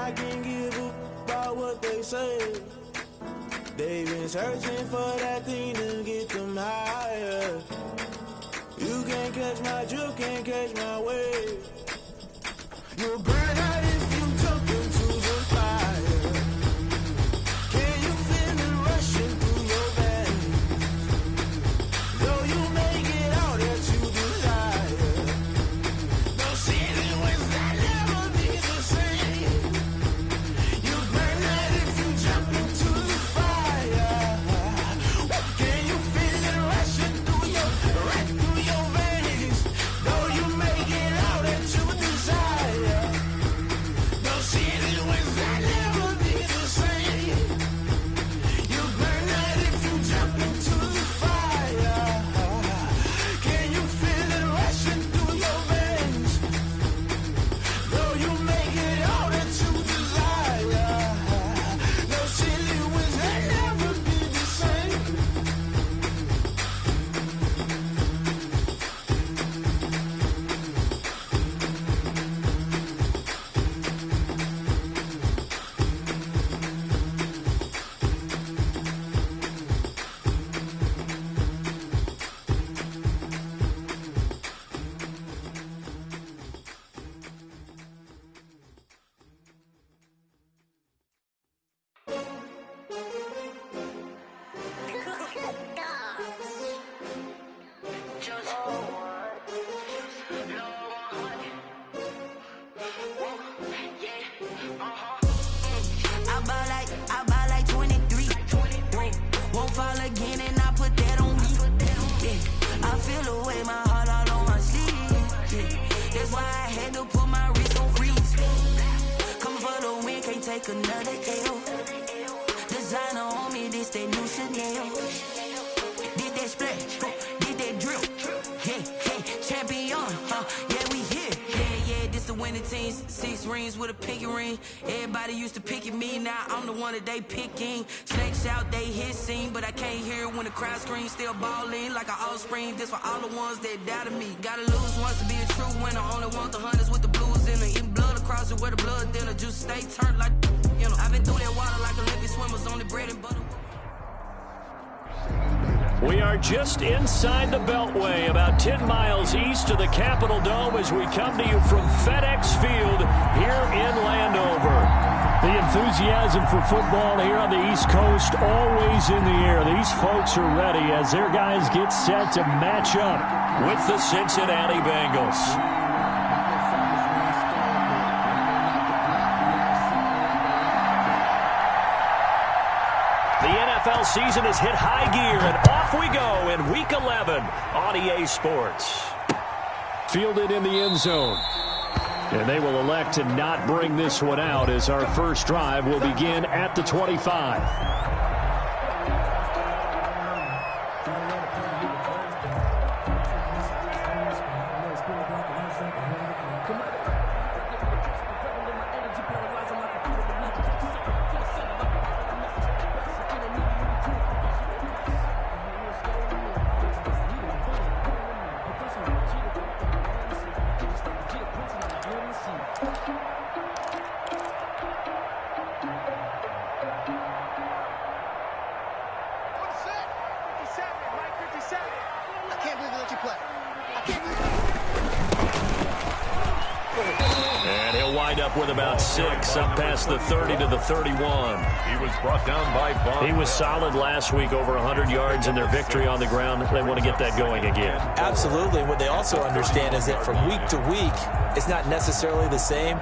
I can give a about what they say. They've been searching for that thing to get them higher. You can't catch my drift, can't catch my wave. You'll burn out if you jump into the fire. Can you feel it rushing through your veins? Though you make it all that you desire. Those ceiling winds that never be the same. You burn out if you jump into the fire. Can you feel it rushing through your veins? Though you make it all that you desire. Those ceiling winds that never be the same. You burn out if you jump into the fire. Can you feel it rushing through your veins? Though you make it all that you desire. Those ceiling winds that never be the same. I buy like 23. Won't fall again and I put that on me. Yeah, I feel the way, my heart all on my sleeve. Yeah, that's why I had to put my wrist on freeze. Coming for the win, can't take another L. Designer on me, this that new Chanel. Did that splash, did that drill. Yeah, champion, yeah, we here. Yeah, this the winning team. 6 rings with a pinky ring. Everybody used to picking me, now I'm the one that they picking. Snakes out, they hit scene, but I can't hear when the crowd screams. Still balling like an offspring. This for all the ones that doubted me. Gotta lose once to be a true winner. Only want the hunters with the blues in it. Eating blood across it where the blood dinner. Juice stay turned like, you know. I've been through that water like Olympic swimmers. Only bread and butter. We are just inside the Beltway, about 10 miles east of the Capitol Dome as we come to you from FedEx Field here in Landover. The enthusiasm for football here on the East Coast always in the air. These folks are ready as their guys get set to match up with the Cincinnati Bengals. The NFL season has hit high gear, and off we go in Week 11 on EA Sports. Fielded in the end zone. And they will elect to not bring this one out as our first drive will begin at the 25. And he'll wind up with about 6 up past the 30 to the 31. He was brought down by Bond. He was solid last week, over 100 yards in their victory on the ground. They want to get that going again. Absolutely. What they also understand is that from week to week, it's not necessarily the same,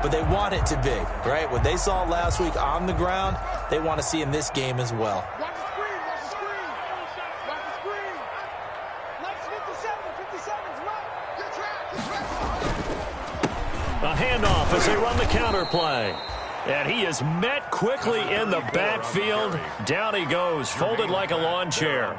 but they want it to be, right? What they saw last week on the ground, they want to see in this game as well. A handoff as they run the counter play. And he is met quickly in the backfield. Down he goes, folded like a lawn chair.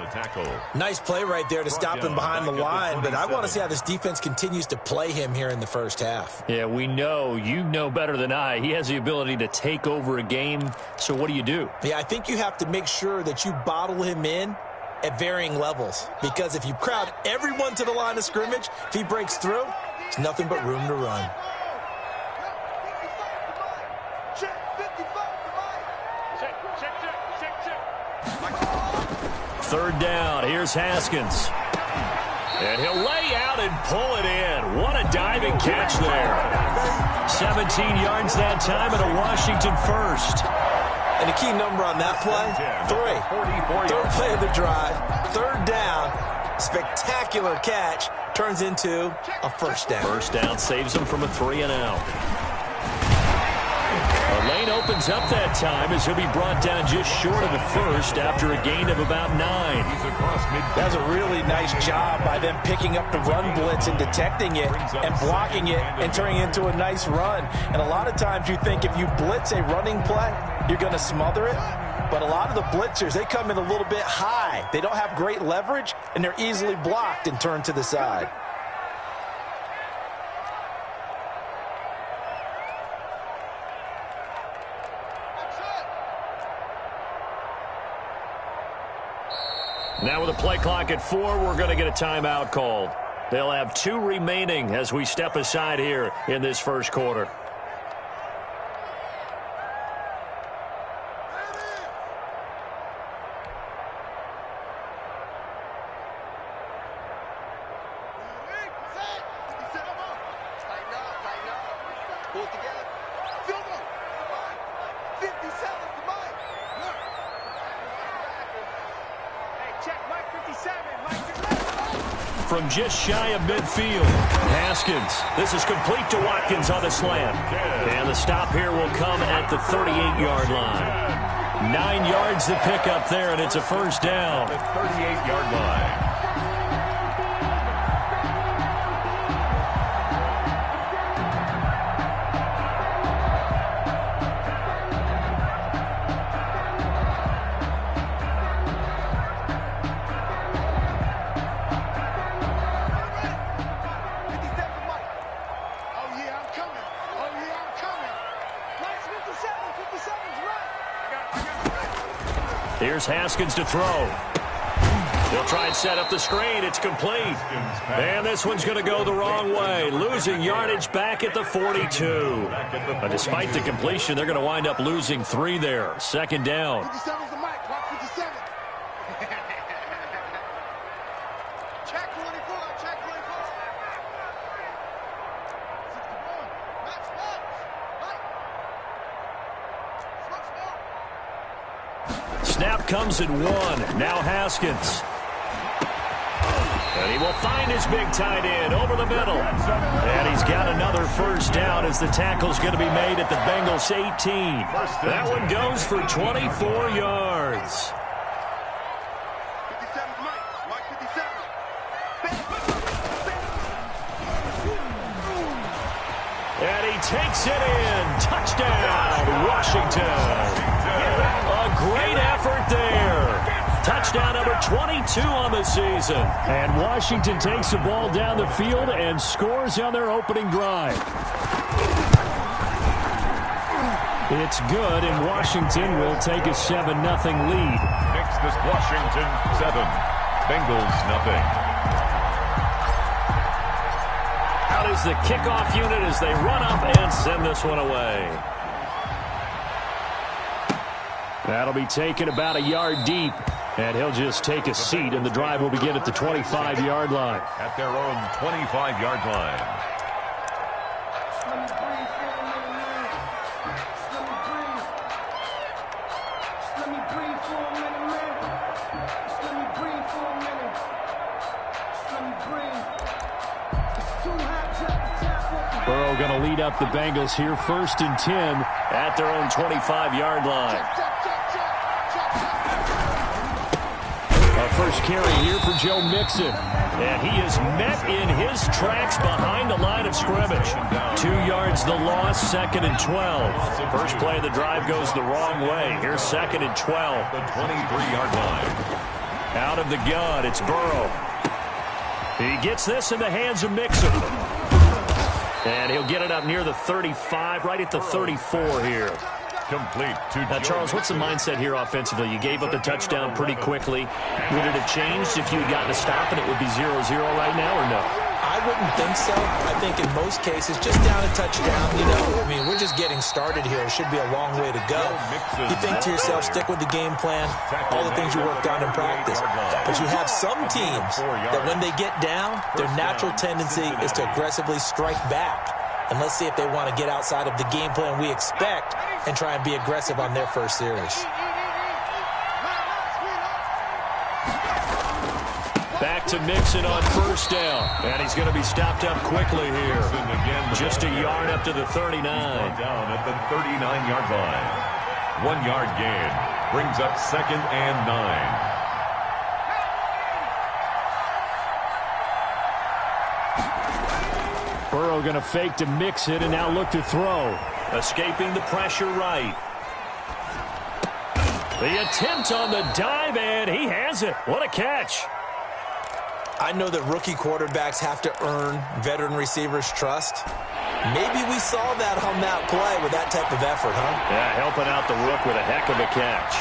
Nice play right there to stop him behind the line, but I want to see how this defense continues to play him here in the first half. Yeah, we know, you know better than I, he has the ability to take over a game. So what do? Yeah, I think you have to make sure that you bottle him in at varying levels, because if you crowd everyone to the line of scrimmage, if he breaks through, there's nothing but room to run. Third down. Here's Haskins. And he'll lay out and pull it in. What a diving catch there. 17 yards that time and a Washington first. And a key number on that play, 3. Third play of the drive, third down, spectacular catch, turns into a first down. First down saves him from a 3-and-out. A lane opens up that time as he'll be brought down just short of the first after a gain of about 9. That was a really nice job by them picking up the run blitz and detecting it and blocking it and turning it into a nice run. And a lot of times you think if you blitz a running play, you're going to smother it. But a lot of the blitzers, they come in a little bit high. They don't have great leverage, and they're easily blocked and turned to the side. Now with a play clock at 4, we're going to get a timeout called. They'll have 2 remaining as we step aside here in this first quarter. From just shy of midfield, Haskins. This is complete to Watkins on the slant. And the stop here will come at the 38-yard line. 9 yards to pick up there, and it's a first down. The 38-yard line. Here's Haskins to throw. They'll try and set up the screen. It's complete. And this one's going to go the wrong way. Losing yardage back at the 42. But despite the completion, they're going to wind up losing 3 there. Second down. Snap comes at 1. Now Haskins. And he will find his big tight end over the middle. And he's got another first down as the tackle's going to be made at the Bengals 18. That one goes for 24 yards. And he takes it in. Touchdown, Washington. A great effort there. Touchdown number 22 on the season. And Washington takes the ball down the field and scores on their opening drive. It's good, and Washington will take a 7-0 lead. Next is Washington 7, Bengals nothing. Out is the kickoff unit as they run up and send this one away. That'll be taken about a yard deep, and he'll just take a seat, and the drive will begin at the 25-yard line. At their own 25-yard line. Burrow going to lead up the Bengals here, 1st and 10 at their own 25-yard line. Our first carry here for Joe Mixon. And he is met in his tracks behind the line of scrimmage. 2 yards the loss, 2nd and 12. First play of the drive goes the wrong way. Here's 2nd and 12. The 23-yard line. Out of the gun, it's Burrow. He gets this in the hands of Mixon. And he'll get it up near the 35, right at the 34 here. Complete to Now, Charles, what's the mindset here offensively? You gave up the touchdown pretty quickly. Would it have changed if you had gotten a stop and it would be 0-0 right now, or no? I wouldn't think so. I think in most cases, just down a touchdown, I mean, we're just getting started here. It should be a long way to go. You think to yourself, stick with the game plan, all the things you worked on in practice. But you have some teams that when they get down, their natural tendency is to aggressively strike back. And let's see if they want to get outside of the game plan we expect and try and be aggressive on their first series. Back to Mixon on first down. And he's going to be stopped up quickly here. Just a yard up to the 39. Down at the 39-yard line. 1 yard gain. Brings up 2nd and 9. Burrow going to fake to Mixon and now look to throw. Escaping the pressure right. The attempt on the dive, and he has it. What a catch. I know that rookie quarterbacks have to earn veteran receivers' trust. Maybe we saw that on that play with that type of effort, huh? Yeah, helping out the rook with a heck of a catch.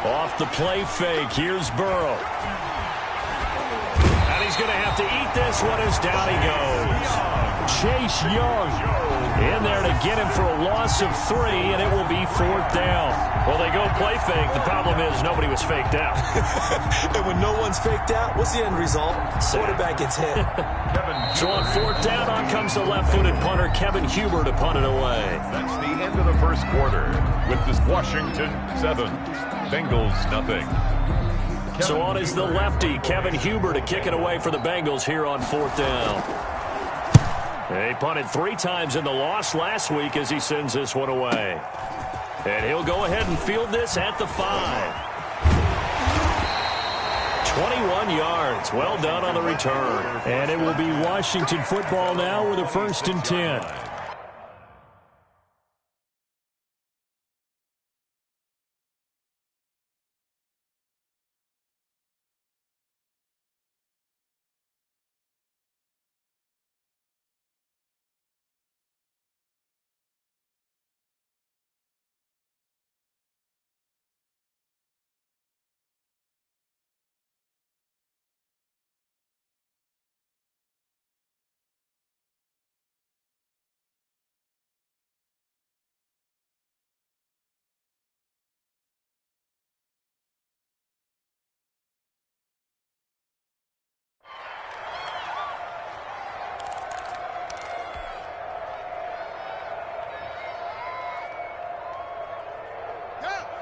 Off the play fake, here's Burrow. And he's going to have to eat this one as down he goes. Chase Young in there to get him for a loss of 3, and it will be 4th down. Well, they go play fake. The problem is nobody was faked out. And when no one's faked out, what's the end result? Quarterback gets hit. So on 4th down, on comes the left-footed punter, Kevin Huber, to punt it away. That's the end of the first quarter with this Washington 7, Bengals nothing. So on is the lefty, Kevin Huber, to kick it away for the Bengals here on 4th down. They punted 3 times in the loss last week as he sends this one away. And he'll go ahead and field this at the 5. 21 yards. Well done on the return. And it will be Washington football now with a 1st and 10.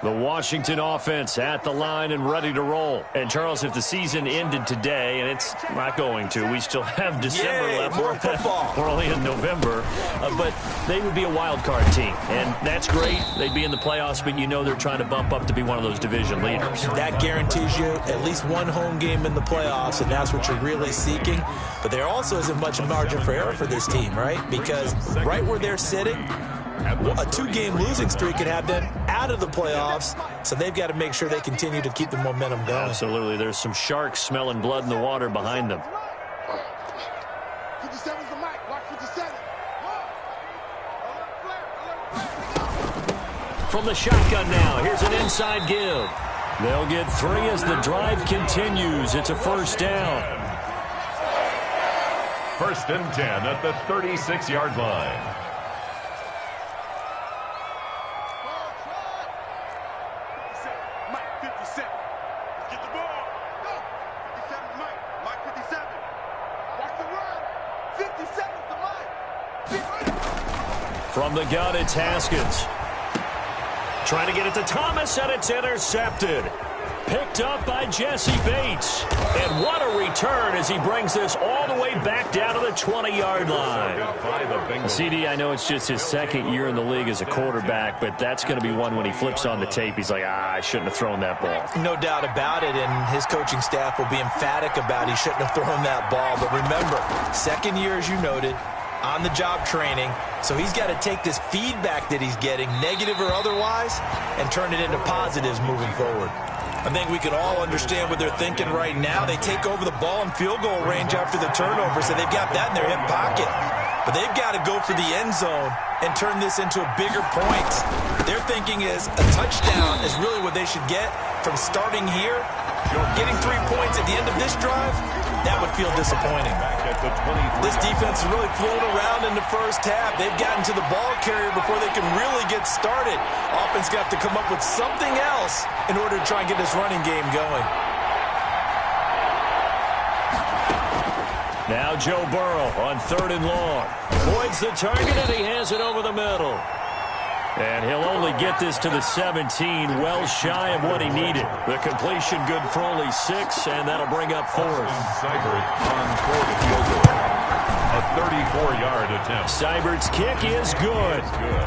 The Washington offense at the line and ready to roll. And, Charles, if the season ended today, and it's not going to, we still have December left. More football. We're only in November. But they would be a wild card team. And that's great. They'd be in the playoffs, but you know they're trying to bump up to be one of those division leaders. That guarantees you at least one home game in the playoffs, and that's what you're really seeking. But there also isn't much margin for error for this team, right? Because right where they're sitting, a 2-game losing streak could have them out of the playoffs, so they've got to make sure they continue to keep the momentum going. Absolutely. There's some sharks smelling blood in the water behind them. 57's the mic. Watch 57. From the shotgun now, here's an inside give. They'll get 3 as the drive continues. It's a 1st down. 1st and 10 at the 36-yard line. From the gun, it's Haskins. Trying to get it to Thomas, and it's intercepted. Picked up by Jesse Bates. And what a return as he brings this all the way back down to the 20-yard line. CD, I know it's just his 2nd year in the league as a quarterback, but that's going to be one when he flips on the tape. He's like, I shouldn't have thrown that ball. No doubt about it, and his coaching staff will be emphatic about he shouldn't have thrown that ball. But remember, 2nd year, as you noted, on-the-job training, so he's got to take this feedback that he's getting, negative or otherwise, and turn it into positives moving forward. I think we can all understand what they're thinking right now. They take over the ball in field goal range after the turnover, so they've got that in their hip pocket. But they've got to go for the end zone and turn this into a bigger point. Their thinking is a touchdown is really what they should get from starting here Getting 3 points at the end of this drive, that would feel disappointing. This defense is really flown around in the first half. They've gotten to the ball carrier before they can really get started. Offense got to come up with something else in order to try and get this running game going. Now Joe Burrow on 3rd and long. Avoids the target, and he has it over the middle. And he'll only get this to the 17, well shy of what he needed. The completion good for only 6, and that'll bring up 4th. Seibert on 4th field goal. A 34-yard attempt. Seibert's kick is good.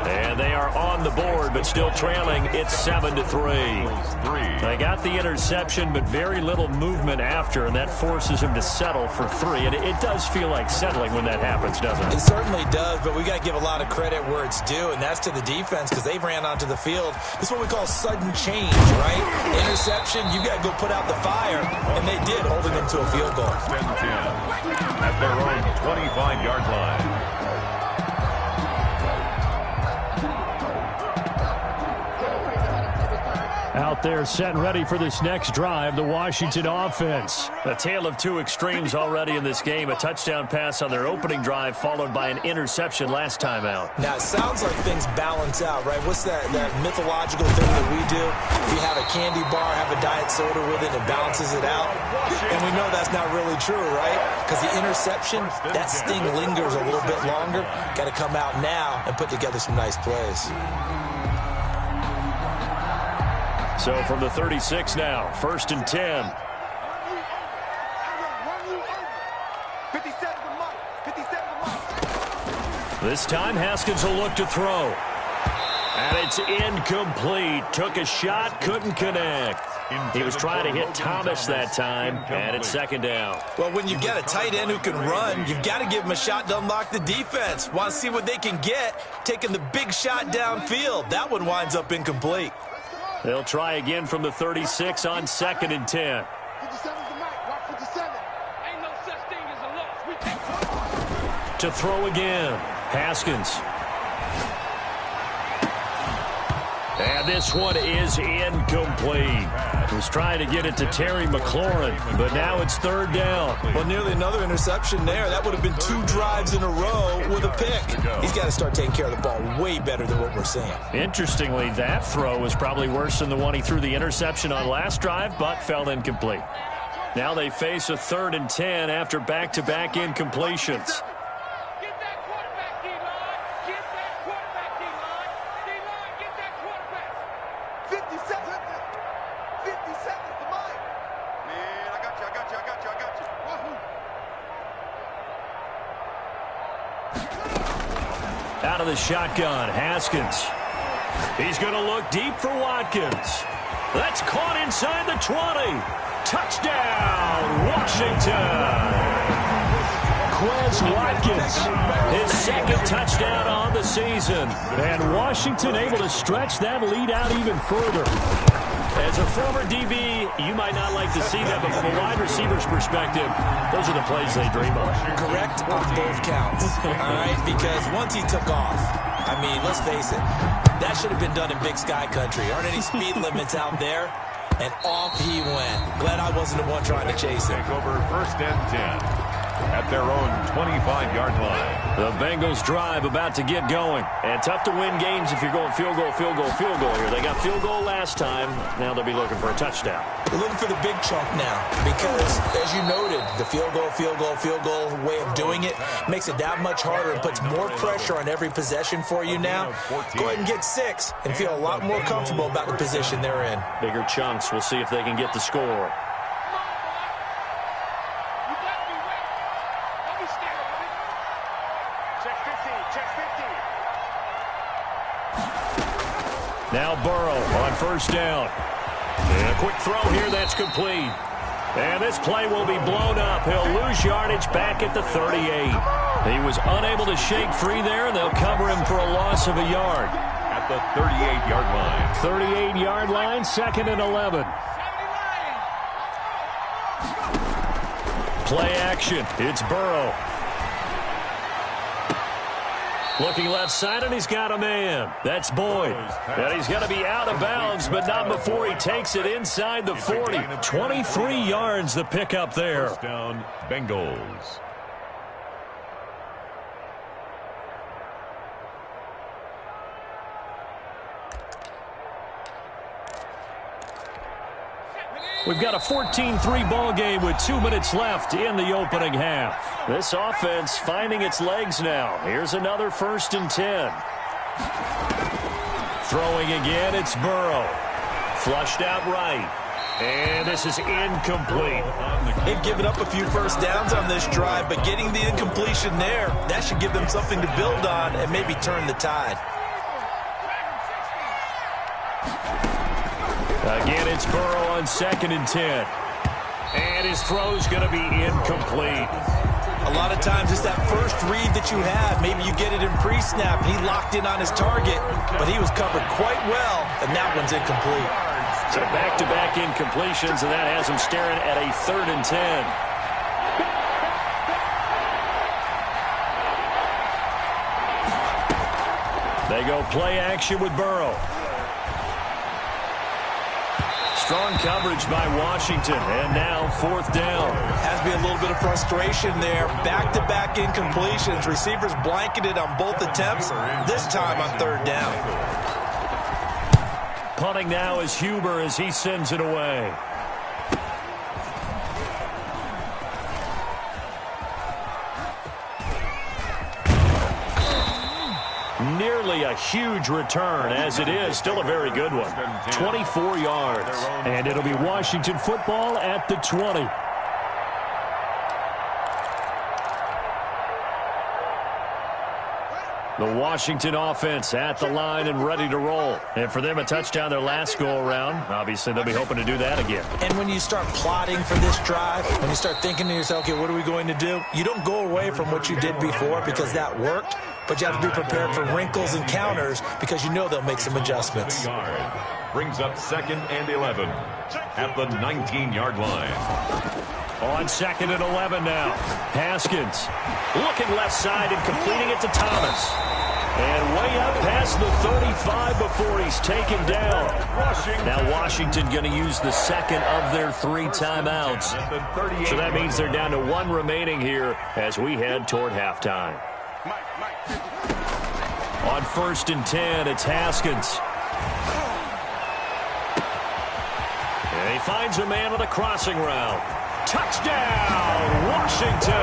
And they are on the board, but still trailing. It's 7-3. They got the interception, but very little movement after, and that forces him to settle for 3. And it does feel like settling when that happens, doesn't it? It certainly does, but we got to give a lot of credit where it's due, and that's to the defense because they ran onto the field. This is what we call sudden change, right? Interception, you got to go put out the fire, and they did, holding them to a field goal. 10-10 at their own 25-yard line. Out there set and ready for this next drive, the Washington offense. A tale of 2 extremes already in this game. A touchdown pass on their opening drive followed by an interception last time out. Now, it sounds like things balance out, right? What's that mythological thing that we do? If you have a candy bar, have a diet soda with it, it balances it out. And we know that's not really true, right? Because the interception, that sting lingers a little bit longer. Got to come out now and put together some nice plays. So from the 36 now, 1st and 10. This time Haskins will look to throw. And it's incomplete. Took a shot, couldn't connect. He was trying to hit Thomas that time, and it's 2nd down. Well, when you've got a tight end who can run, you've got to give him a shot to unlock the defense. Want to see what they can get, taking the big shot downfield. That one winds up incomplete. They'll try again from the 36 on 2nd and 10. To throw again, Haskins. And this one is incomplete. He was trying to get it to Terry McLaurin, but now it's 3rd down. Well, nearly another interception there. That would have been 2 drives in a row with a pick. He's got to start taking care of the ball way better than what we're seeing. Interestingly, that throw was probably worse than the one he threw the interception on last drive, but fell incomplete. Now they face a 3rd and 10 after back-to-back incompletions. Out of the shotgun, Haskins. He's going to look deep for Watkins. That's caught inside the 20. Touchdown, Washington. Quez Watkins, his 2nd touchdown on the season. And Washington able to stretch that lead out even further. As a former DB, you might not like to see that, but from a wide receiver's perspective, those are the plays they dream of. Correct on both counts, all right? Because once he took off, I mean, let's face it, that should have been done in Big Sky Country. Aren't any speed limits out there? And off he went. Glad I wasn't the one trying to chase him. Take over 1st and 10 at their own 25-yard line. The Bengals drive about to get going. And tough to win games if you're going field goal, field goal, field goal here. They got field goal last time. Now they'll be looking for a touchdown. They're looking for the big chunk now because, as you noted, the field goal way of doing it makes it that much harder and puts more pressure on every possession for you now. Go ahead and get 6 and feel a lot more comfortable about the position they're in. Bigger chunks. We'll see if they can get the score. Now Burrow on 1st down. And a quick throw here, that's complete. And this play will be blown up. He'll lose yardage back at the 38. He was unable to shake free there, and they'll cover him for a loss of a yard. At the 38-yard line. 38-yard line, 2nd and 11. Play action. It's Burrow. Looking left side, and he's got a man. That's Boyd. And he's going to be out of bounds, but not before he takes it inside the 40. 23 yards the pickup there. First down, Bengals. We've got a 14-3 ball game with 2 minutes left in the opening half. This offense finding its legs now. Here's another 1st and 10. Throwing again, it's Burrow. Flushed out right. And this is incomplete. They've given up a few first downs on this drive, but getting the incompletion there, that should give them something to build on and maybe turn the tide. Again, it's Burrow on 2nd and 10. And his throw's going to be incomplete. A lot of times it's that first read that you have. Maybe you get it in pre-snap, and he locked in on his target, but he was covered quite well, and that one's incomplete. So back-to-back incompletions, and that has him staring at a 3rd and 10. They go play action with Burrow. Strong coverage by Washington, and now 4th down. Has to be a little bit of frustration there. Back-to-back incompletions. Receivers blanketed on both attempts, this time on 3rd down. Punting now is Huber as he sends it away. Nearly a huge return, as it is still a very good one. 24 yards. And it'll be Washington football at the 20. The Washington offense at the line and ready to roll. And for them, a touchdown their last go-around. Obviously, they'll be hoping to do that again. And when you start plotting for this drive, when you start thinking to yourself, okay, what are we going to do? You don't go away from what you did before because that worked, but you have to be prepared for wrinkles and counters because you know they'll make some adjustments. Brings up 2nd and 11 at the 19-yard line. On 2nd and 11 now. Haskins looking left side and completing it to Thomas. And way up past the 35 before he's taken down. Now Washington going to use the 2nd of their 3 timeouts. So that means they're down to 1 remaining here as we head toward halftime. On 1st and 10, it's Haskins. And he finds a man with a crossing route. Touchdown, Washington!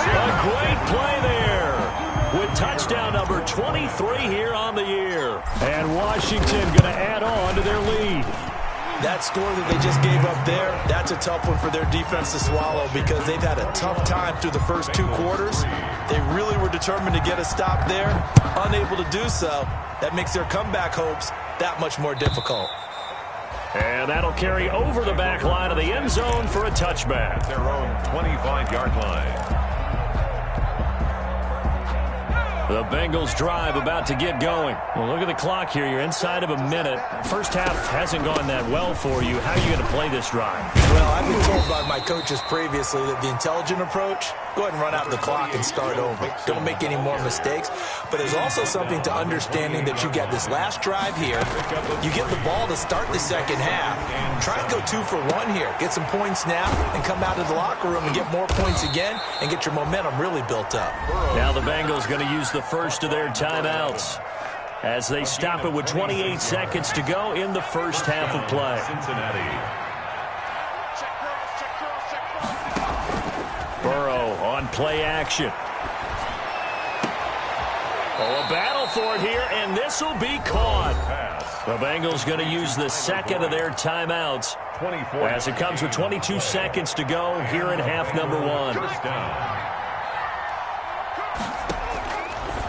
A great play there with touchdown number 23 here on the year. And Washington going to add on to their lead. That score that they just gave up there, that's a tough one for their defense to swallow because they've had a tough time through the first 2 quarters. They really were determined to get a stop there, unable to do so. That makes their comeback hopes that much more difficult. And that'll carry over the back line of the end zone for a touchback. Their own 25-yard line. The Bengals drive about to get going. Well, look at the clock here. You're inside of a minute. First half hasn't gone that well for you. How are you going to play this drive? Well, I've been told by my coaches previously that the intelligent approach, go ahead and run out the clock and start over. Don't make any more mistakes. But there's also something to understanding that you got this last drive here. You get the ball to start the second half. Try and go 2 for 1 here. Get some points now and come out of the locker room and get more points again and get your momentum really built up. Now the Bengals going to use the first of their timeouts as they stop it with 28 seconds to go in the first half of play. Cincinnati. Burrow on play action. Oh, a battle for it here, and this will be caught. The Bengals going to use the 2nd of their timeouts as it comes with 22 seconds to go here in half number 1. First down.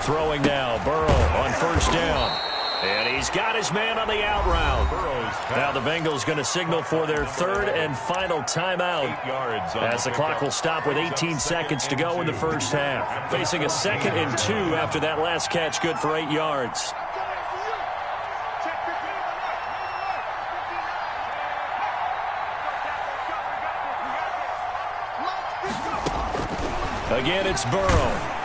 Throwing now, Burrow on 1st down. And he's got his man on the out route. Now the Bengals going to signal for their 3rd and final timeout as the clock will stop with 18 seconds to go in the first half. Facing a 2nd and 2 after that last catch, good for 8 yards. Again, it's Burrow.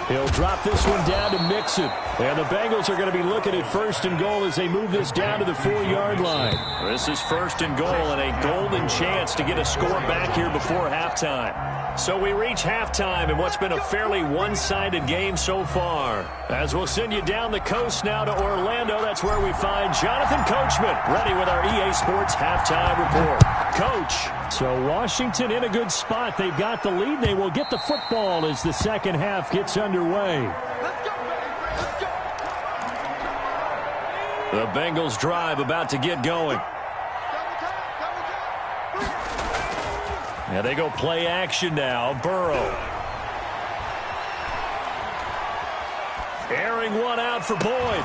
He'll drop this one down to Mixon. And the Bengals are going to be looking at 1st and goal as they move this down to the 4-yard line. This is 1st and goal and a golden chance to get a score back here before halftime. So we reach halftime in what's been a fairly one-sided game so far. As we'll send you down the coast now to Orlando, that's where we find Jonathan Coachman, ready with our EA Sports halftime report. Coach, so Washington in a good spot. They've got the lead. They will get the football as the second half gets underway. The Bengals drive about to get going. And they go play action now. Burrow. Airing one out for Boyd.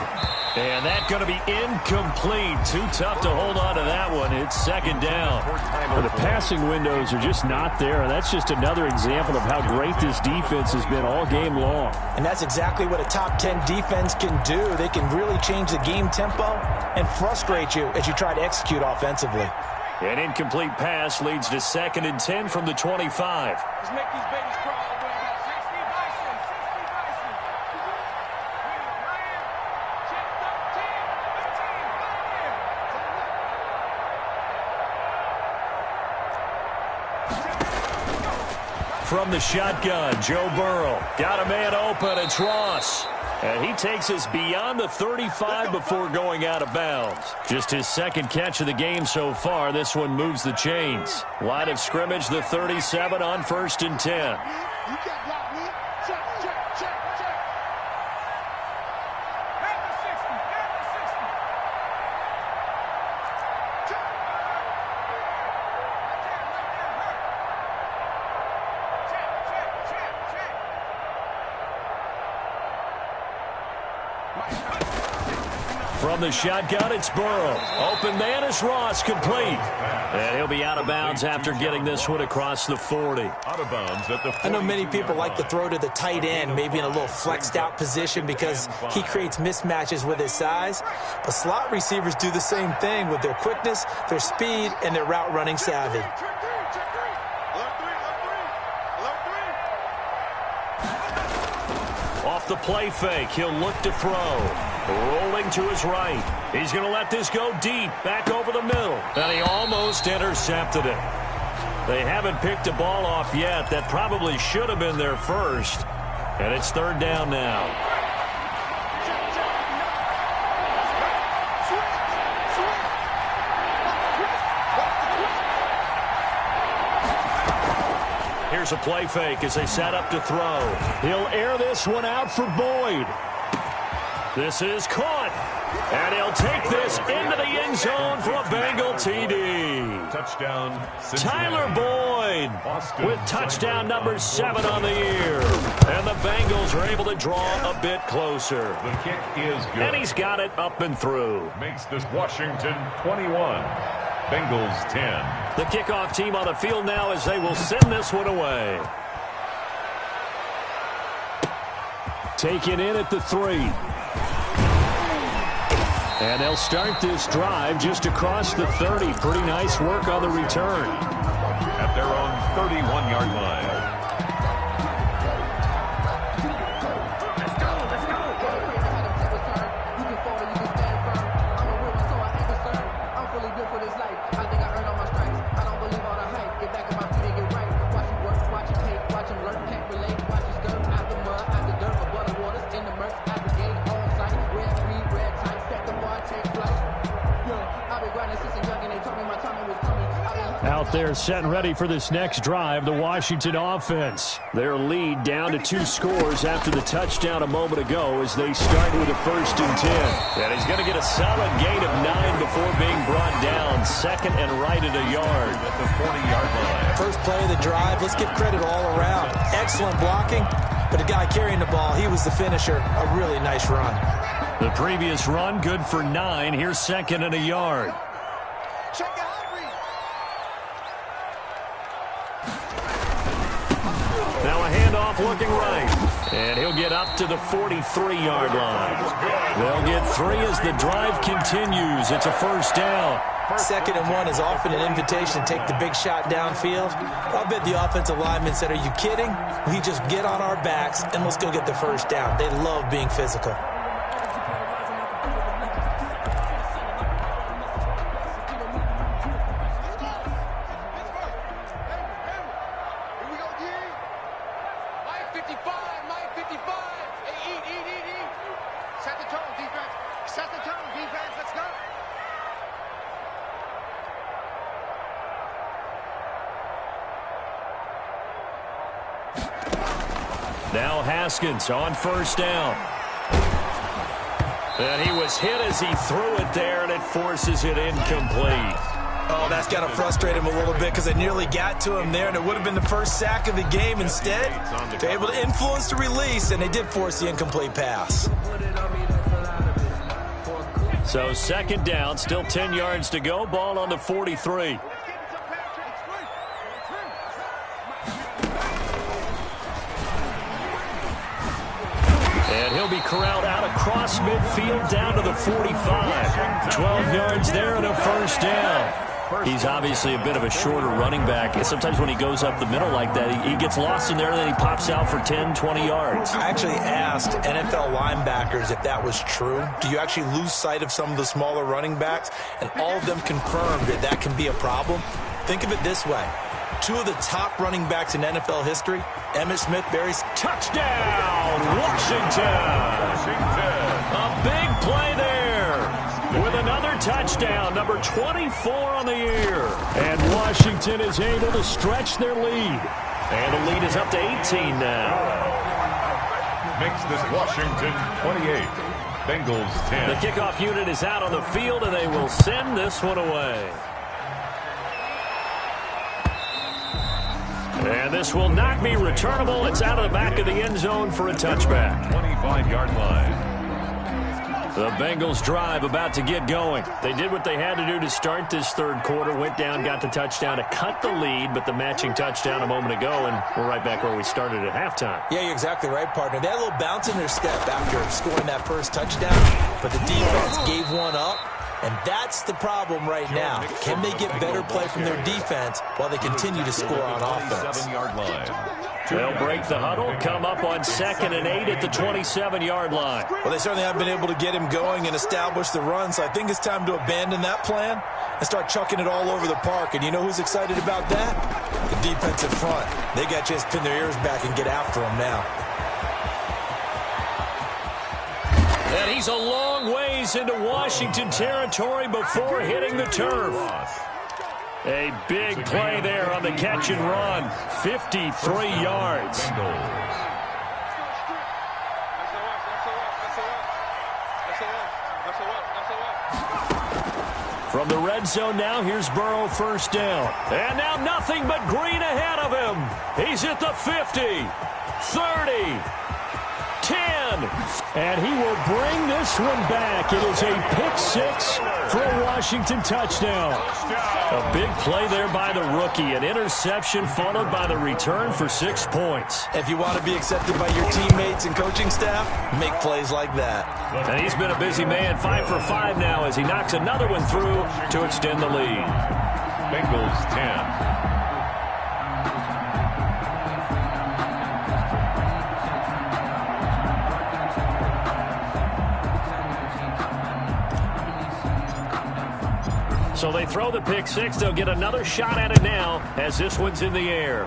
And that's going to be incomplete. Too tough to hold on to that one. It's second down. Well, the passing windows are just not there. And that's just another example of how great this defense has been all game long. And that's exactly what a top 10 defense can do. They can really change the game tempo and frustrate you as you try to execute offensively. An incomplete pass leads to 2nd and 10 from the 25. Let's make these babies crawl. From the shotgun, Joe Burrow. Got a man open. It's Ross. And he takes us beyond the 35 before going out of bounds. Just his 2nd catch of the game so far. This one moves the chains. Line of scrimmage, the 37 on 1st and 10. You can't block me. Check. At the 60. From the shotgun, it's Burrow. Open man is Ross, complete. And he'll be out of bounds after getting this one across the 40. Out of bounds at the 40. I know many people like to throw to the tight end, maybe in a little flexed out position because he creates mismatches with his size. But slot receivers do the same thing with their quickness, their speed, and their route running savvy. Off the play fake, he'll look to throw. Rolling to his right. He's going to let this go deep, back over the middle. And he almost intercepted it. They haven't picked a ball off yet. That probably should have been their first. And it's 3rd down now. Here's a play fake as they set up to throw. He'll air this one out for Boyd. This is caught. And he'll take this into the end zone for a Bengal TD. Touchdown, Tyler Boyd with touchdown number 7 on the year. And the Bengals are able to draw a bit closer. The kick is good. And he's got it up and through. Makes this Washington 21. Bengals 10. The kickoff team on the field now as they will send this one away. Taken in at the 3. And they'll start this drive just across the 30. Pretty nice work on the return. At their own 31-yard line. Out there set and ready for this next drive, the Washington offense. Their lead down to 2 scores after the touchdown a moment ago as they start with a 1st and 10. And he's going to get a solid gain of 9 before being brought down. 2nd and right at a yard. At the 40-yard line. First play of the drive, let's give credit all around. Excellent blocking, but the guy carrying the ball, he was the finisher. A really nice run. The previous run, good for 9. Here's 2nd and a yard. Now a handoff half looking right. And he'll get up to the 43-yard line. They'll get 3 as the drive continues. It's a first down. 2nd and 1 is often an invitation to take the big shot downfield. I'll bet the offensive lineman said, are you kidding? We just get on our backs and let's go get the first down. They love being physical. Now Haskins on first down. And he was hit as he threw it there, and it forces it incomplete. Oh, that's got to frustrate him a little bit because they nearly got to him there, and it would have been the first sack of the game. Instead, they're able to influence the release, and they did force the incomplete pass. So 2nd down, still 10 yards to go. Ball on the 43. And he'll be corralled out across midfield down to the 45. 12 yards there and a first down. He's obviously a bit of a shorter running back. Sometimes when he goes up the middle like that, he gets lost in there, and then he pops out for 10, 20 yards. I actually asked NFL linebackers if that was true. Do you actually lose sight of some of the smaller running backs? And all of them confirmed that that can be a problem. Think of it this way. 2 of the top running backs in NFL history, Emmitt Smith, Barry's touchdown, Washington. A big play there with another touchdown, number 24 on the year. And Washington is able to stretch their lead. And the lead is up to 18 now. Makes this Washington 28, Bengals 10. The kickoff unit is out on the field, and they will send this one away. And this will not be returnable. It's out of the back of the end zone for a touchback. 25-yard line. The Bengals drive about to get going. They did what they had to do to start this 3rd quarter. Went down, got the touchdown to cut the lead, but the matching touchdown a moment ago, and we're right back where we started at halftime. Yeah, you're exactly right, partner. They had a little bounce in their step after scoring that first touchdown, but the defense gave one up. And that's the problem right now. Can they get better play from their defense while they continue to score on offense? 27-yard line. They'll break the huddle, come up on 2nd and 8 at the 27-yard line. Well, they certainly haven't been able to get him going and establish the run, so I think it's time to abandon that plan and start chucking it all over the park. And you know who's excited about that? The defensive front. They got to just pin their ears back and get after him now. And he's a long ways into Washington territory before hitting the turf. A big play there on the catch and run. 53 yards. From the red zone now, here's Burrow first down. And now nothing but green ahead of him. He's at the 50, 30, 10. And he will bring this one back. It is a pick-6 for a Washington touchdown. A big play there by the rookie. An interception followed by the return for 6 points. If you want to be accepted by your teammates and coaching staff, make plays like that. And he's been a busy man, 5 for 5 now as he knocks another one through to extend the lead. Bengals 10. So they throw the pick-6. They'll get another shot at it now as this one's in the air.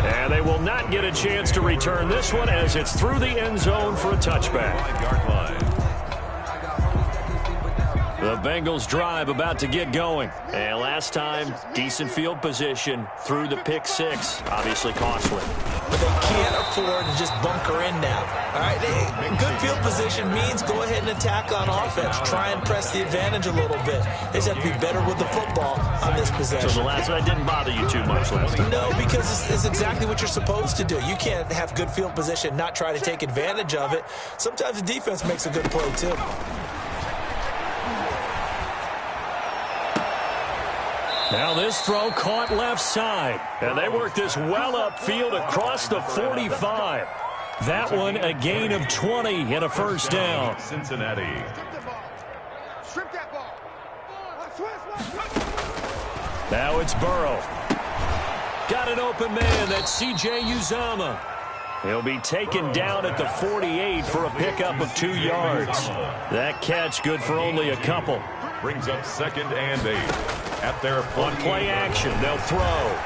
And they will not get a chance to return this one as it's through the end zone for a touchback. 5-yard line. The Bengals drive about to get going. And last time, decent field position through the pick-6. Obviously costly. But they can't afford to just bunker in now. All right, good field position means go ahead and attack on offense. Try and press the advantage a little bit. They just have to be better with the football on this possession. So the last one didn't bother you too much last time? No, because it's exactly what you're supposed to do. You can't have good field position, not try to take advantage of it. Sometimes the defense makes a good play, too. Now this throw caught left side. And they work this well upfield across the 45. That one a gain of 20 and a first down. Cincinnati. Strip that ball. Now it's Burrow. Got an open man. That's C.J. Uzomah. He'll be taken down at the 48 for a pickup of 2 yards. That catch good for only a couple. Brings up 2nd and 8 at their On play action, they'll throw.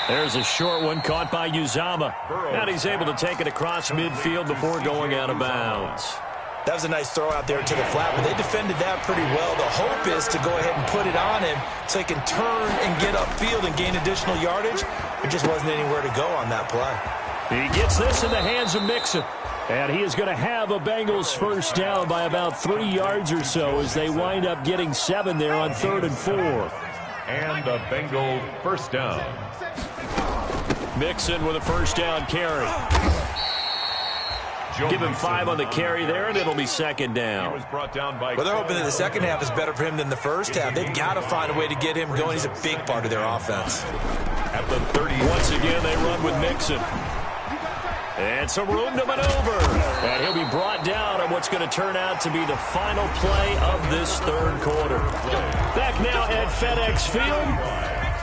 There's a short one caught by Uzomah. And he's able to take it across midfield before going out of bounds. That was a nice throw out there to the flat, but they defended that pretty well. The hope is to go ahead and put it on him so he can turn and get upfield and gain additional yardage. There just wasn't anywhere to go on that play. He gets this in the hands of Mixon. And he is going to have a Bengals first down by about 3 yards or so as they wind up getting 7 there on 3rd and 4. And a Bengal first down. Mixon with a first down carry. Give him 5 on the carry there, and it'll be 2nd down. Well, they're hoping that the second half is better for him than the first half. They've got to find a way to get him going. He's a big part of their offense. At the 30. Once again, they run with Mixon. And some room to maneuver. And he'll be brought down on what's going to turn out to be the final play of this 3rd quarter. Back now at FedEx Field.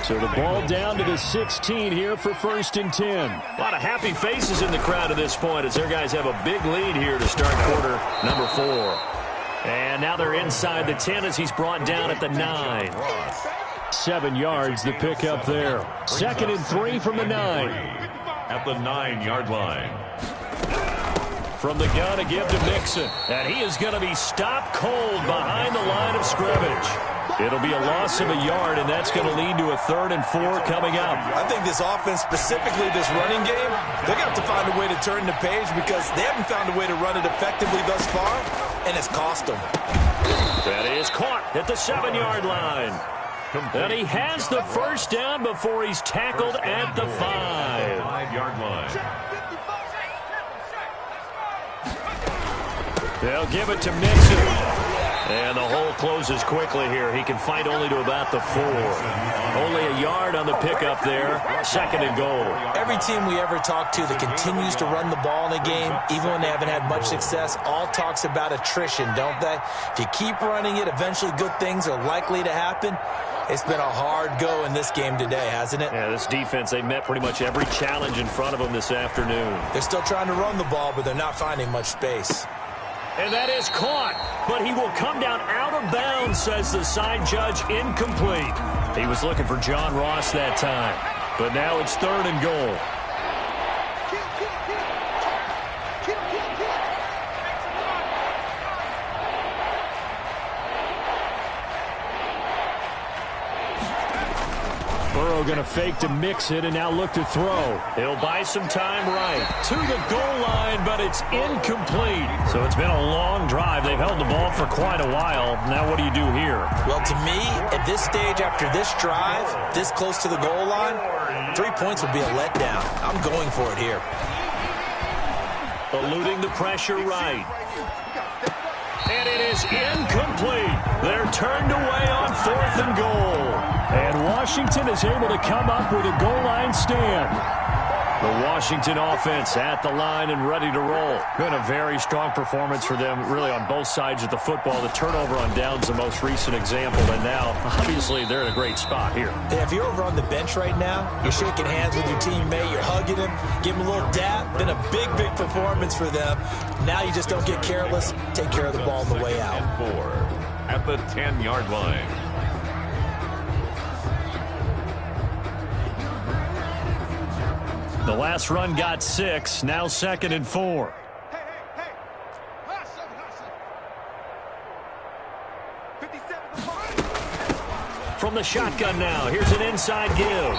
So the ball down to the 16 here for 1st and 10. A lot of happy faces in the crowd at this point as their guys have a big lead here to start quarter number 4. And now they're inside the 10 as he's brought down at the 9. 7 yards the pickup there. 2nd and 3 from the 9. At the 9-yard line. From the gun to give to Mixon. And he is going to be stopped cold behind the line of scrimmage. It'll be a loss of a yard, and that's going to lead to a 3rd and 4 coming up. I think this offense, specifically this running game, they're going to have to find a way to turn the page because they haven't found a way to run it effectively thus far, and it's cost them. That is caught at the 7-yard line. And he has the first down before he's tackled at the 5. 5-yard line. They'll give it to Mixon. And the hole closes quickly here. He can fight only to about the 4. Only a yard on the pickup there. 2nd and goal. Every team we ever talk to that continues to run the ball in a game, even when they haven't had much success, all talks about attrition, don't they? If you keep running it, eventually good things are likely to happen. It's been a hard go in this game today, hasn't it? Yeah, this defense, they met pretty much every challenge in front of them this afternoon. They're still trying to run the ball, but they're not finding much space. And that is caught, but he will come down out of bounds, says the side judge, incomplete. He was looking for John Ross that time, but now it's 3rd and goal. Burrow going to fake to mix it and now look to throw. He'll buy some time right to the goal line, but it's incomplete. So it's been a long drive. They've held the ball for quite a while. Now what do you do here? Well, to me, at this stage after this drive, this close to the goal line, 3 points would be a letdown. I'm going for it here. Eluding the pressure right. And it is incomplete. They're turned away on 4th and goal. And Washington is able to come up with a goal line stand. The Washington offense at the line and ready to roll. Been a very strong performance for them, really on both sides of the football. The turnover on downs the most recent example, and now, obviously, they're in a great spot here. Yeah, if you're over on the bench right now, you're shaking hands with your teammate, you're hugging him, give him a little dap. Been a big, big performance for them. Now you just don't get careless. Take care of the ball on the way out. 4 at the 10-yard line. The last run got 6, now 2nd and 4. Hey. Hustle. 57. From the shotgun now, here's an inside give.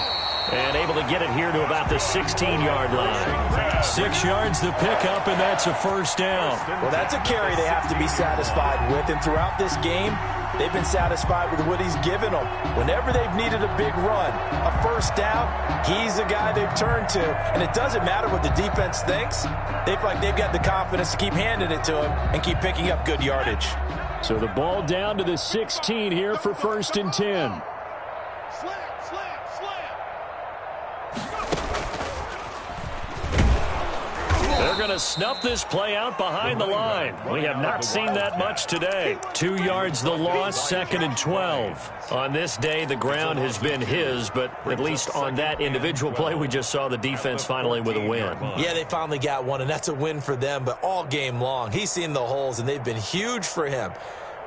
And able to get it here to about the 16-yard line. 6 yards the pickup, and that's a first down. Well, that's a carry they have to be satisfied with. And throughout this game, they've been satisfied with what he's given them. Whenever they've needed a big run, a first down, he's the guy they've turned to. And it doesn't matter what the defense thinks. They feel like they've got the confidence to keep handing it to him and keep picking up good yardage. So the ball down to the 16 here for 1st and 10. They're going to snuff this play out behind the line. We have not seen that much today. 2 yards the loss, 2nd and 12. On this day, the ground has been his, but at least on that individual play, we just saw the defense finally with a win. Yeah, they finally got one, and that's a win for them, but all game long, he's seen the holes, and they've been huge for him.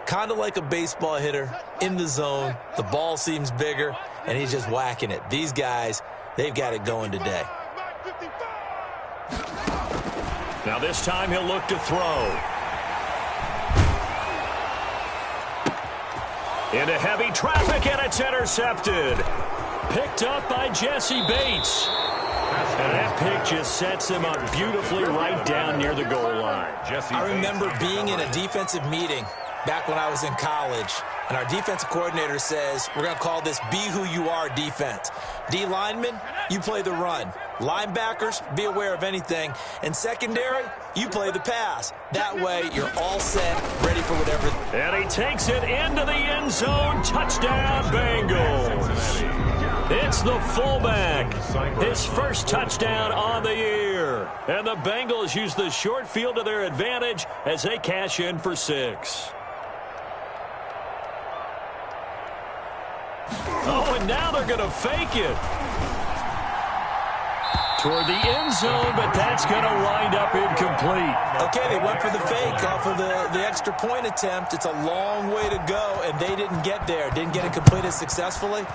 Kind of like a baseball hitter in the zone. The ball seems bigger, and he's just whacking it. These guys, they've got it going today. Now this time he'll look to throw. Into heavy traffic, and it's intercepted. Picked up by Jesse Bates. And that pick just sets him up beautifully right down near the goal line. I remember being in a defensive meeting back when I was in college, and our defensive coordinator says, we're going to call this Be Who You Are defense. D linemen, you play the run. Linebackers, be aware of anything. And secondary, you play the pass. That way, you're all set, ready for whatever. And he takes it into the end zone. Touchdown, Bengals. It's the fullback. His first touchdown on the year. And the Bengals use the short field to their advantage as they cash in for 6. Oh, and now they're going to fake it toward the end zone, but that's going to wind up incomplete. Okay, they went for the fake off of the extra point attempt. It's a long way to go, and they didn't get there. Didn't get it completed successfully.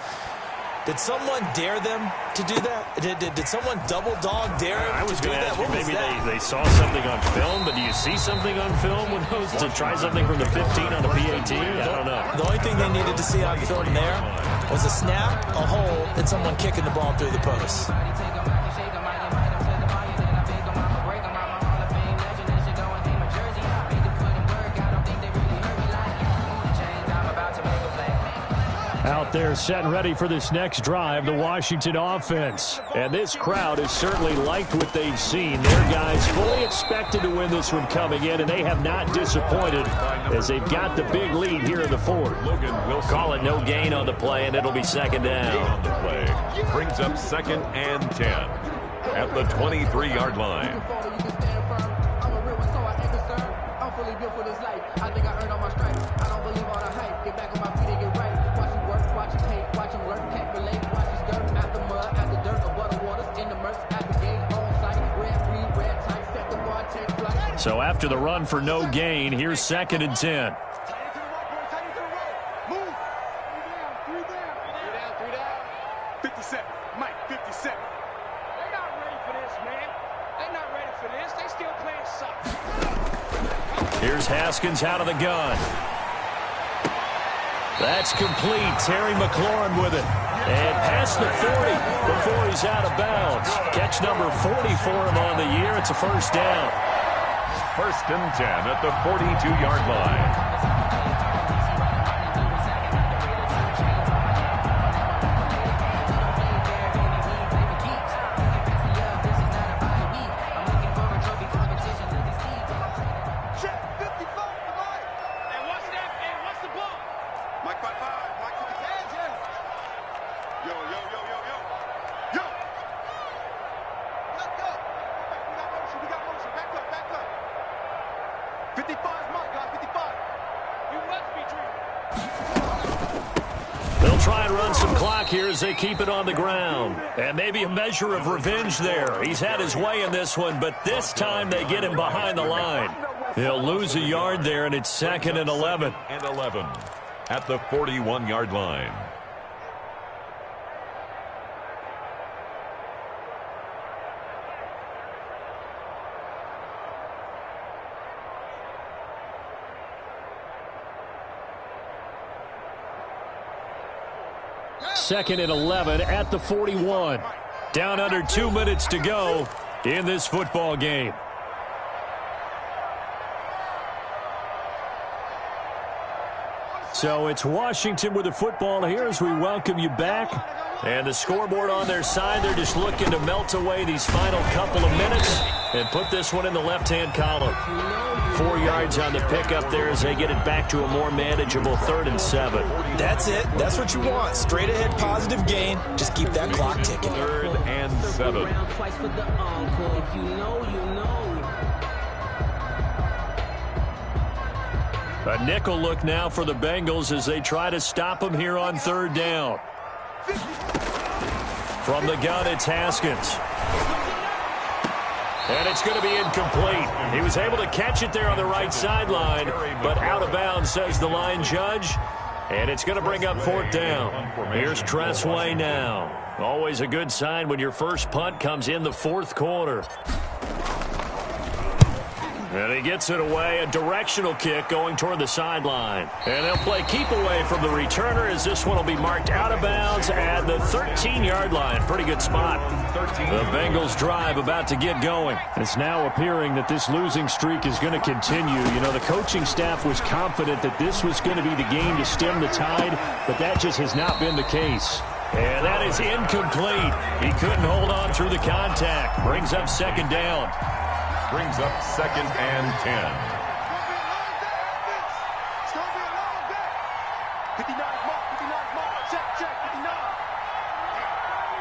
Did someone dare them to do that? Did someone double dog dare them to do that? What was maybe that? They saw something on film, but do you see something on film when those to try something from the 15 on the PAT? I don't know. The only thing they needed to see on film there was a snap, a hole, and someone kicking the ball through the post. Out there set and ready for this next drive, the Washington offense. And this crowd has certainly liked what they've seen. Their guys fully expected to win this one coming in, and they have not disappointed as they've got the big lead here in the 4th. We'll call it no gain on the play, and it'll be 2nd down. The play brings up 2nd and 10 at the 23-yard line. So after the run for no gain, here's 2nd and 10. Here's Haskins out of the gun. That's complete. Terry McLaurin with it. And past the 40 before he's out of bounds. Catch number 40 for him on the year. It's a 1st down. 1st and 10 at the 42-yard line. They'll try and run some clock here as they keep it on the ground. And maybe a measure of revenge there. He's had his way in this one, but this time they get him behind the line. They'll lose a yard there, and it's 2nd and 11. And 11 at the 41-yard line. Second and 11 at the 41. Down under 2 minutes to go in this football game. So it's Washington with the football here as we welcome you back And the scoreboard on their side, they're just looking to melt away these final couple of minutes and put this one in the left-hand column. 4 yards on the pickup there as they get it back to a more manageable 3rd and 7. That's it. That's what you want. Straight ahead positive gain. Just keep that clock ticking. 3rd and 7. A nickel look now for the Bengals as they try to stop them here on 3rd down. From the gun, it's Haskins. And it's going to be incomplete. He was able to catch it there on the right sideline, but out of bounds, says the line judge. And it's going to bring up 4th down. Here's Tressway now. Always a good sign when your first punt comes in the 4th quarter. And he gets it away, a directional kick going toward the sideline. And they'll play keep away from the returner as this one will be marked out of bounds at the 13-yard line. Pretty good spot. The Bengals drive about to get going. It's now appearing that this losing streak is going to continue. You know, the coaching staff was confident that this was going to be the game to stem the tide, but that just has not been the case. And that is incomplete. He couldn't hold on through the contact. Brings up 2nd down. Brings up 2nd and 10. It's going to be a long day. 59 mark, 59 mark. Check, 59.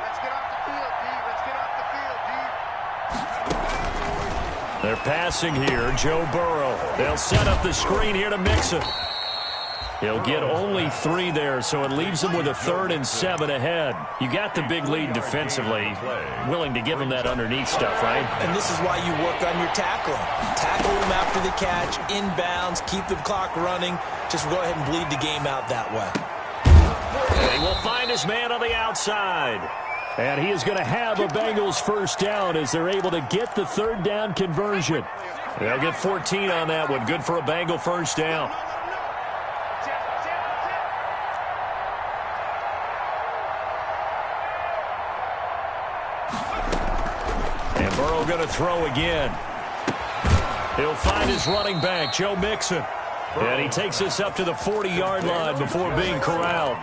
Let's get off the field, D. Let's get off the field, D. They're passing here. Joe Burrow. They'll set up the screen here to Mixon. He'll get only 3 there, so it leaves him with a 3rd and 7 ahead. You got the big lead defensively. Willing to give him that underneath stuff, right? And this is why you work on your tackling. Tackle them after the catch, inbounds, keep the clock running. Just go ahead and bleed the game out that way. And he will find his man on the outside. And he is going to have a Bengals 1st down as they're able to get the 3rd down conversion. They'll get 14 on that one. Good for a Bengal 1st down. Burrow going to throw again. He'll find his running back, Joe Mixon. And he takes this up to the 40-yard line before being corralled.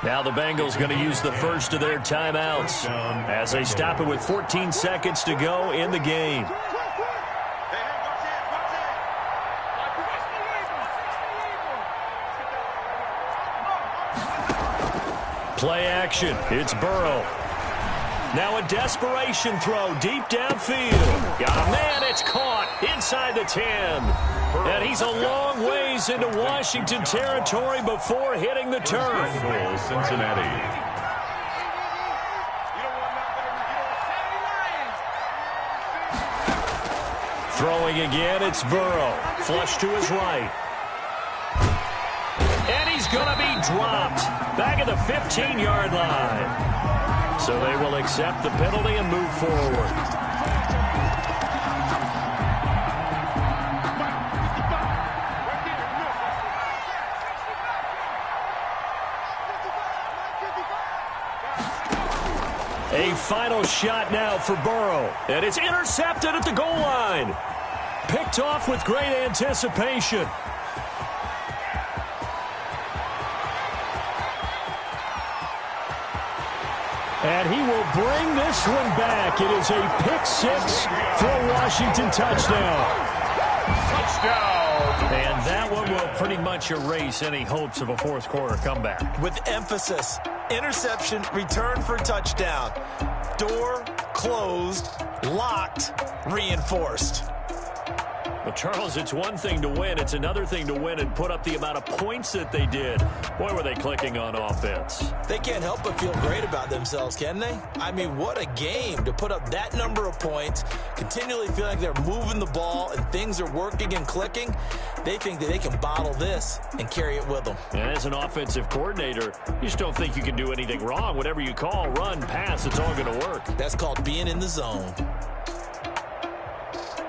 Now the Bengals going to use the first of their timeouts as they stop it with 14 seconds to go in the game. Play action. It's Burrow. Now a desperation throw deep downfield. Got a man, it's caught inside the 10. And he's a long ways into Washington territory before hitting the turf. Cincinnati. Throwing again, it's Burrow. Flush to his right. And he's going to be dropped back at the 15-yard line. So they will accept the penalty and move forward. A final shot now for Burrow. And it's intercepted at the goal line. Picked off with great anticipation. And he will bring this one back. It is a pick-6 for a Washington touchdown. Touchdown! And that one will pretty much erase any hopes of a fourth-quarter comeback. With emphasis, interception, return for touchdown. Door closed, locked, reinforced. Well, Charles, it's one thing to win. It's another thing to win and put up the amount of points that they did. Boy, were they clicking on offense. They can't help but feel great about themselves, can they? I mean, what a game to put up that number of points, continually feeling like they're moving the ball and things are working and clicking. They think that they can bottle this and carry it with them. And as an offensive coordinator, you just don't think you can do anything wrong. Whatever you call, run, pass, it's all going to work. That's called being in the zone.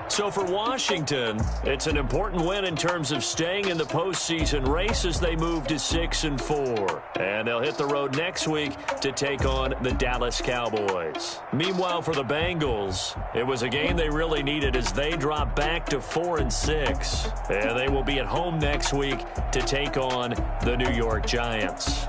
So for Washington, it's an important win in terms of staying in the postseason race as they move to 6-4. And they'll hit the road next week to take on the Dallas Cowboys. Meanwhile, for the Bengals, it was a game they really needed as they drop back to 4-6. And they will be at home next week to take on the New York Giants.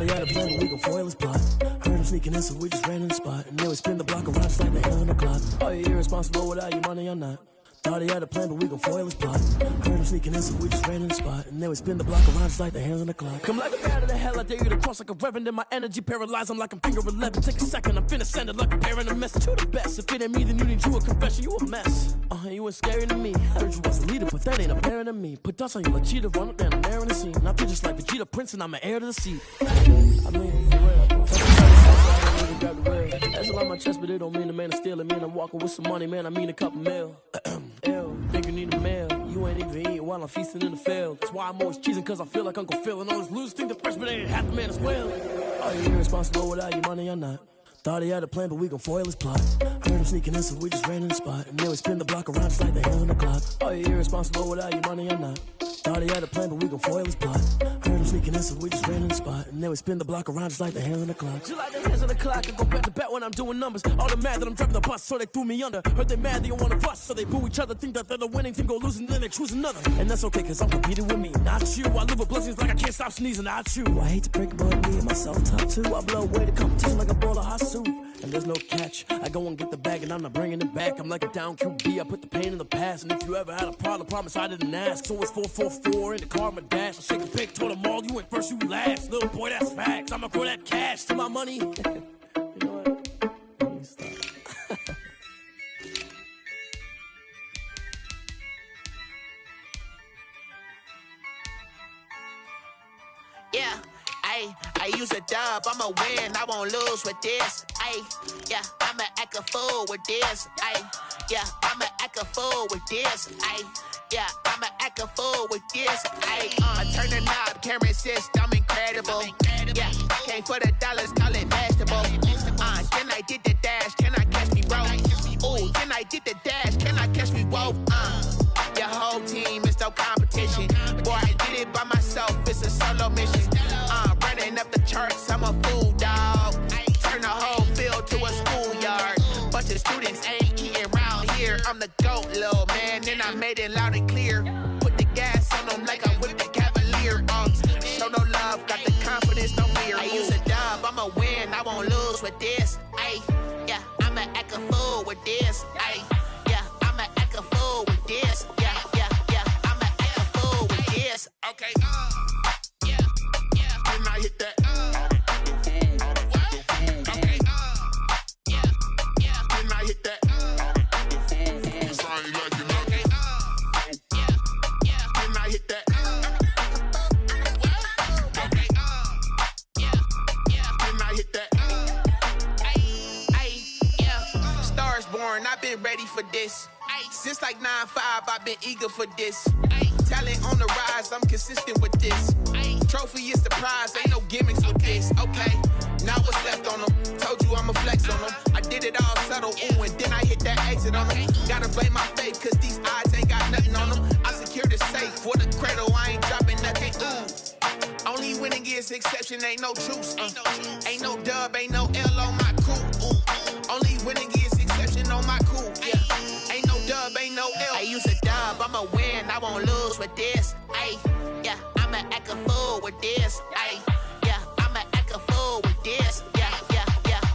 he had a plan, but we gon' foil his plot. Heard him sneaking in, so we just ran in the spot. And then we spin the block around just like the hell in the clock. Are you irresponsible without your money or not? Thought he had a plan, but we gon' foil his plot. Heard him sneaking in, so we just ran in the spot. And then we spin the block around just like the hands on the clock. Come like a bat of the hell, I dare you to cross like a reverend. And my energy paralyzed, I'm like I'm finger 11. Take a second, I'm finna send it like a parent a message. You the best, if it ain't me, then you need you a confession. You a mess, you ain't scary to me. Heard you was a leader, but that ain't apparent to me. Put dust on you like cheetah, run up down the air in the scene. I feel just like Vegeta Prince, and I'm an heir to the seat. I mean, for real. That's a lot on my chest, but it don't mean the man is stealing. Man, I'm walking with some money, man, I mean a couple mil. Ew, think you need a meal. You ain't even eating while I'm feasting in the field. That's why I'm always cheesing, cause I feel like Uncle Phil. And all those losers think the freshman ain't half the man as well. Are you irresponsible without your money or not? Thought he had a plan, but we gon' foil his plot. Heard him sneaking in, so we just ran in the spot. And then we spin the block around just like the hands on the clock. Are you irresponsible without your money or not? Thought he had a plan, but we gon' foil his plot. Heard him sneaking in, so we just ran in the spot. And then we spin the block around just like the hands on the clock. Just like the hands on the clock, I go back to back when I'm doing numbers. All the mad that I'm driving the bus, so they threw me under. Heard they mad, they don't wanna fuss, so they boo each other. Think that they're the winning team, go losing, then they choose another. And that's okay, cause I'm competing with me, not you. I live with blessings like I can't stop sneezing, not you. I hate to break it, but me and myself top two. I blow away the competition like a bowl of hot soup. And there's no catch. I go and get the bag and I'm not bringing it back. I'm like a down QB, I put the pain in the past. And if you ever had a problem, promise I didn't ask. So it's 444 in the car, my dash. I shake a pick, told them all, you went first, you last. Little boy, that's facts. I'ma throw that cash to my money. You know what? Let me stop. Yeah. I use a dub, I'ma win, I won't lose with this. Yeah, I'ma act a fool with this. Yeah, I'ma act a fool with this. Yeah, I'ma act a fool with this. I turn the knob, can't resist, I'm incredible. Yeah, came for the dollars, call it vegetable. Then I did the dash, can I catch me, bro? Ooh, then I did the dash, can I catch me, whoa? Your whole team is no competition. Boy, I did it by myself, it's a solo mission. Running up the charts, I'm a fool, dog. Turn the whole field to a schoolyard. Bunch of students ain't eating round here. I'm the GOAT, little man, and I made it loud and clear. Put the gas on them like I'm with the Cavalier. Show no love, got the confidence, no fear. I use a dub, I'ma win, I won't lose with this. Yeah, I'ma act a fool with this. Yeah, I'ma act a fool with this. Yeah, I'ma act a fool with this. Okay, and I hit that. Okay, and I hit that. Cause I ain't like it, okay. And I hit that. Okay, and I hit that. Yeah. Stars born, I've been ready for this. Since like 9-5, I've been eager for this. Talent on the rise, I'm consistent with this. Trophy is the prize, ain't no gimmicks with this. Okay, now what's left on them? Told you I'ma flex on them. I did it all subtle, ooh, and then I hit that exit on them. Gotta blame my faith, cause these odds ain't got nothing on them. I secured the safe for the cradle, I ain't dropping nothing, ooh. Only winning is exception, ain't no truce. Ain't no dub, ain't no L on my crew, ooh. Only winning is exception on my crew, yeah. Ain't no dub, ain't no L. I use a dub, I'ma win, I won't lose with this. Yeah, I'ma act a fool with this. Yeah, I'ma act a fool with this. Yeah,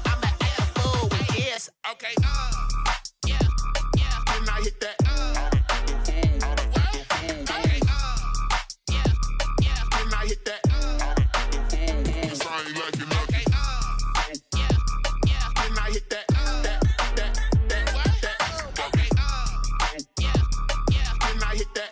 I'ma act a fool with this. Okay, and I hit that. Okay, and I hit that. Cause I ain't like it, okay. And I hit that. Okay, and I hit that.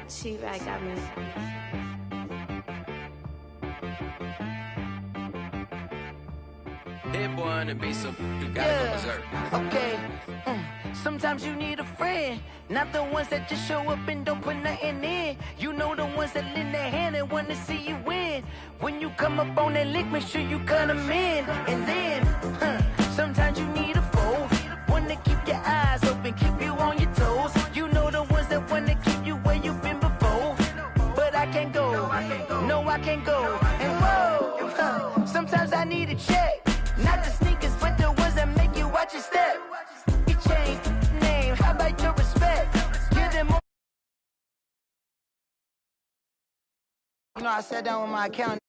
She right got me. Hit boy on the beat, so you gotta go berserk. Okay. Sometimes you need a friend, not the ones that just show up and don't put nothing in. You know the ones that lend their hand and want to see you win. When you come up on that lick, make sure you cut them in. And then, sometimes need a check. Not the sneakers, but the ones that make you watch your step. You change name, how about your respect? Give them more. You know, I sat down with my accountant.